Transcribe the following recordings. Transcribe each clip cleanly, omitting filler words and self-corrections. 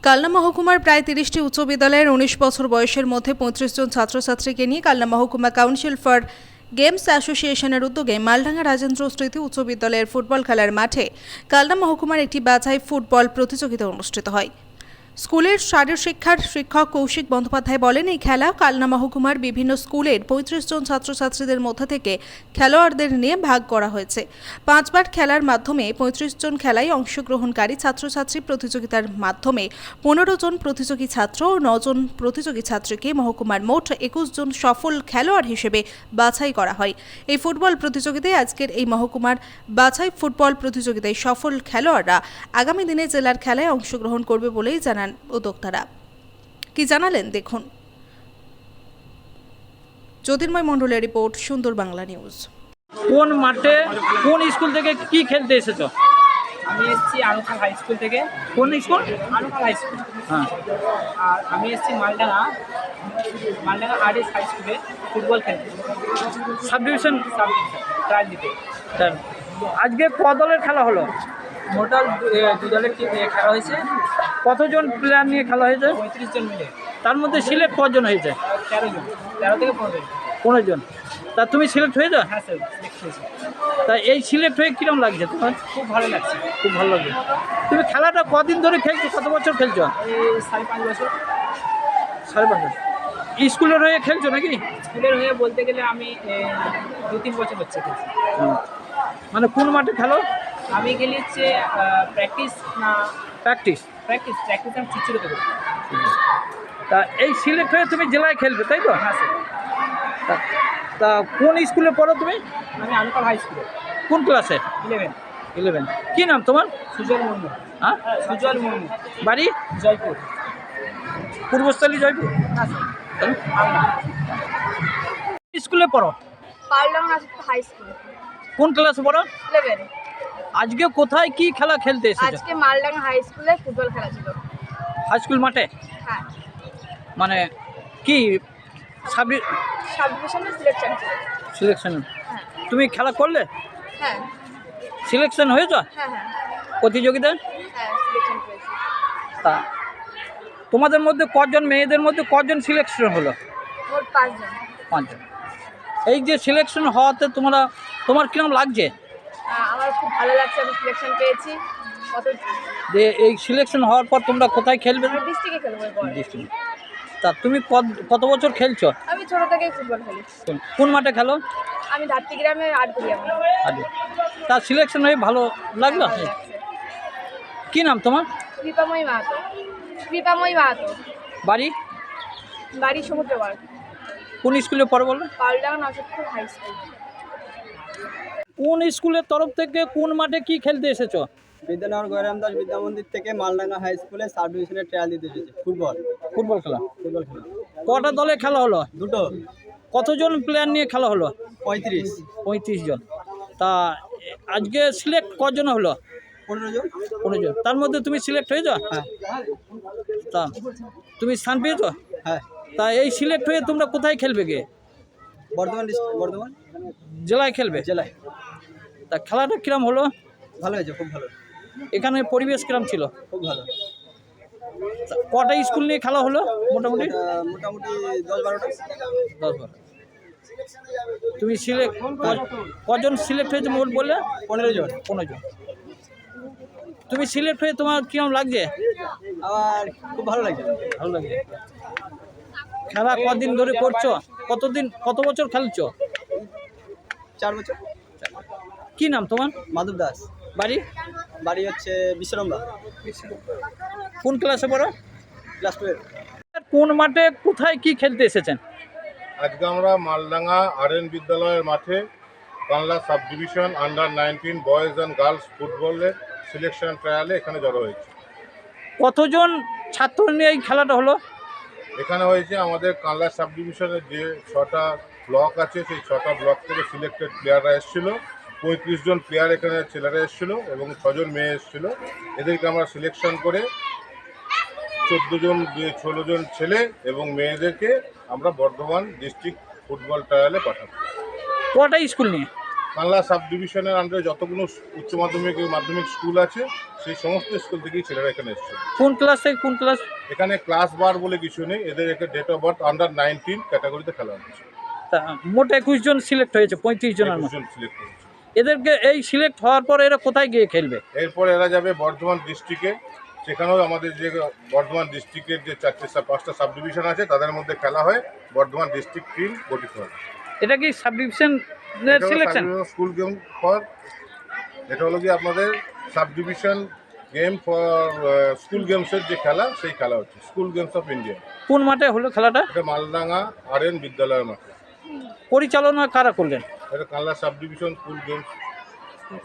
কালনা মহকুমার প্রায় ৩০টি উচ্চ বিদ্যালয়ের ১৯ বছর বয়সের মধ্যে ৩৫ জন ছাত্রছাত্রীকে নিয়ে কালনা মহকুমা কাউন্সিল ফর গেমস অ্যাসোসিয়েশনের উদ্যোগে মালডাঙ্গা রাজেন্দ্র স্মৃতি উচ্চ বিদ্যালয়ের ফুটবল খেলার মাঠে কালনা মহকুমার একটি বাছাই ফুটবল প্রতিযোগিতা অনুষ্ঠিত হয়। স্কুলের শারীরশিক্ষার শিক্ষক কৌশিক বন্দ্যোপাধ্যায় বলেন, এই খেলা কালনা মহকুমার বিভিন্ন স্কুলের ৩৫ জন ছাত্রছাত্রীদের মধ্যে থেকে খেলোয়াড়দের নিয়ে ভাগ করা হয়েছে। 5 বার খেলার মাধ্যমে ৩৫ জন খেলায় অংশগ্রহণকারী ছাত্রছাত্রী প্রতিযোগিতার মাধ্যমে 15 জন প্রতিযোগী ছাত্র ও 9 জন প্রতিযোগী ছাত্রীকে মহকুমার মোট 21 জন সফল খেলোয়াড় হিসেবে বাছাই করা হয়। এই ফুটবল প্রতিযোগিতায় আজকের এই মহকুমার বাছাই ফুটবল প্রতিযোগিতায় সফল খেলোয়াড়রা আগামী দিনে জেলার খেলায় অংশগ্রহণ করবে বলেই জানান উদ্যোক্তারা। কি জানালেন দেখুন। জ্যোতির্ময় মণ্ডলের রিপোর্ট, সুন্দর বাংলা নিউজ। কোন মাঠে কোন স্কুল থেকে কি খেলতে এসেছো? আমি এসেছি আনুখাল হাই স্কুল থেকে। কোন স্কুল? আনুখাল high school. হ্যাঁ, আর আমি এসেছি মালডাঙ্গা আরএস হাই স্কুলে ফুটবল খেলতে, সাব ডিভিশন ট্রায়াল দিতে। আজকে ক দলের খেলা হলো? মোটাল দু দলের খেলা হয়েছে। কতজন প্লেয়ার নিয়ে খেলা হয়েছে? 35 জন মিলে। তার মধ্যে সিলেক্ট কজন হয়েছে? 13 জন, 13 থেকে 15 জন। 15 জন। তা তুমি সিলেক্ট হয়েছো? হ্যাঁ স্যার, সিলেক্ট হয়েছে। তা এই সিলেক্ট হয়ে কিরম লাগছে তোমার? খুব ভালো লাগছে। খুব ভালো লাগছে। তুমি খেলাটা কদিন ধরে খেলছো? কত বছর খেলছো? এই 5.5 বছর। 5.5 বছর। স্কুলের হয়ে খেলছো নাকি? স্কুলের হয়ে বলতে গেলে আমি 2-3 বছর হচ্ছে খেলছি। মানে কোন মাঠে খেলো? আমি গেলে হচ্ছে প্র্যাকটিস প্র্যাকটিস। আমি চিচিরোতে করি। তা এই সিলেক্ট হয়ে তুমি জেলায় খেলবে, তাই তো? হ্যাঁ স্যার। তা- তা কোন স্কুলে পড়ো তুমি? আমি আনুখাল হাই স্কুলে কোন ক্লাসে? 11। কি নাম তোমার? সুজল মুর্মু। হ্যাঁ, সুজল মুর্মু, বাড়ি? জয়পুর। পূর্বস্থলী, জয়পুর। হ্যাঁ স্যার। স্কুলে পড়ো? পারলাম হাই স্কুল কোন ক্লাসে পড়ো? 11। আজকে কোথায় কি খেলা খেলতে এসেছো? আজকে মালডাঙ্গা হাই স্কুলে ফুটবল খেলা ছিল। হাই স্কুল মাঠে? হ্যাঁ, মানে কি সাব সাবডিভিশনে সিলেকশন ছিল। সিলেকশন? হ্যাঁ তুমি খেলা করলে? হ্যাঁ সিলেকশন হয়েছ হ্যাঁ হ্যাঁ প্রতিযোগিতায়? হ্যাঁ সিলেকশন করেছি। তা তোমাদের মধ্যে কজন, মেয়েদের মধ্যে কজন সিলেকশন হলো? মোট 5 জন। 5 জন। এই যে সিলেকশন হওয়াতে তোমার কিরম লাগছে? আমার খুব ভালো লাগছে, আমি সিলেকশন পেয়েছি। কত যে এই সিলেকশন হওয়ার পর তোমরা কোথায় খেলবে? ডিস্ট্রিক্টে খেলবো এরপর। ডিস্ট্রিক্ট। তা তুমি কত বছর খেলছো? আমি ছোট থেকেই ফুটবল খেলি। কোন মাঠে খেলো? আমি ধাত্রী গ্রামে আর্ট করি। আমি আগে। তা সিলেকশন হয়ে ভালো লাগলো? ভালো লাগছে। কি নাম তোমার? কৃপাময়ী মাহাতো। বাড়ি? বাড়ি সমুদ্রপাড়। কোন স্কুলে পড়ো বলো? পালডাঙ্গা নজরপুর হাই স্কুল। কোন স্কুলের তরফ থেকে কোন মাঠে কি খেলতে এসেছো? বিদ্যানগর গৌরাম দাস বিদ্যা মন্দির থেকে মালডাঙ্গা হাই স্কুলে সাব ডিভিশনের ট্রায়াল দিতে এসেছে। ফুটবল খেলা। ফুটবল খেলা কটা দলে খেলা হলো? দুটো। কতজন প্লেয়ার নিয়ে খেলা হলো? 35 জন। তা আজকে সিলেক্ট কজন হলো? 15 জন। 15 জন। তার মধ্যে তুমি সিলেক্ট হয়েছ? হ্যাঁ তা তুমি স্থান পেয়েছো? হ্যাঁ। তা এই সিলেক্ট হয়ে তোমরা কোথায় খেলবে গে? বর্ধমান জেলায় খেলবে? জেলায়। তা খেলাটা কিরম হলো? ভালো হয়েছে, খুব ভালো, এখানে পরিবেশ কিরম ছিল? খুব ভালো। তা কটা স্কুল নিয়ে খেলা হলো মোটামুটি? মোটামুটি 10-12টা। 10-12। তুমি সিলেক্ট কজন সিলেক্ট হয়েছে মোট বললে? 15 জন। 15 জন। তুমি সিলেক্ট হয়ে তোমার কিরম লাগছে? আমার খুব ভালো লাগছে। ভালো লাগছে। খেলা কদিন ধরে করছো? কত বছর খেলছো? 4 বছর। কি নাম তোমার? মাধব দাস। বাড়ি? বাড়ি হচ্ছে বিশ্রামদা। কোন ক্লাসে পড়ো? ক্লাস 12। কোন মাঠে কোথায় কি খেলতে এসেছেন? আজকে আমরা মালডাঙ্গা আরএন বিদ্যালয়ের মাঠে Bangla sub division under nineteen boys and girls ফুটবলের সিলেকশন ট্রায়ালে এখানে জড়ো হয়েছে। কতজন ছাত্র নিয়ে এই খেলাটা হলো? এখানে হয়েছে আমাদের কানলা সাব ডিভিশনের যে 6টা ব্লক আছে, সেই 6টা ব্লক থেকে সিলেক্টেড প্লেয়াররা এসেছিলো। 35 জন প্লেয়ার এখানে ছেলেরা এসেছিলো এবং 6 জন মেয়ে এসেছিলো। এদেরকে আমরা সিলেকশন করে 16 জন ছেলে এবং মেয়েদেরকে আমরা বর্ধমান ডিস্ট্রিক্ট ফুটবল ট্রায়ালে পাঠাবো। কটা স্কুল নিয়ে? কানলা সাব ডিভিশনের আন্ডারে যতগুলো উচ্চ মাধ্যমিক ও মাধ্যমিক স্কুল আছে সেই সমস্ত স্কুল থেকেই ছেলেরা এখানে এসেছিল। কোন ক্লাস থেকে কোন ক্লাস? এখানে ক্লাস বার বলে কিছু নেই, এদের একটা ডেট অফ বার্থ আন্ডার 19 ক্যাটাগরিতে খেলা হচ্ছে। মোট 21 জন সিলেক্ট হয়েছে 35 জনের মধ্যে। 21 জন সিলেক্ট হয়েছে। এদেরকে এই সিলেক্ট হওয়ার পর এরা কোথায় গিয়ে খেলবে? এরপর এরা যাবে বর্ধমান ডিস্ট্রিক্টে, সেখানেও আমাদের যে বর্ধমান ডিস্ট্রিক্টের যে 4-5টা সাব ডিভিশন আছে তাদের মধ্যে খেলা হয়, বর্ধমান ডিস্ট্রিক্ট টিম গঠিত হয়। এটা কি সাব ডিভিশনের সিলেকশন? স্কুল গেম ফর, এটা হলো কি আপনাদের sub division game for school গেমসের যে খেলা, সেই খেলা হচ্ছে স্কুল গেমস অফ ইন্ডিয়া। কোন মাঠে হলো খেলাটা? এটা মালডাঙ্গা RN বিদ্যালয়ের মাঠে। পরিচালনা কারা করলেন? এটা কানলা sub division school games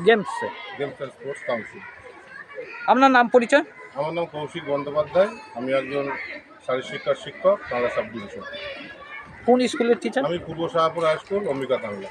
games and sports council. আপনার নাম পরিচয়? আমার নাম কৌশিক বন্দ্যোপাধ্যায়, আমি একজন শারীরশিক্ষার শিক্ষক কানলা সাব ডিভিশন। কোন স্কুলের টিচার? আমি পূর্ব শাহপুর হাই স্কুল, অম্বিকা কানলা।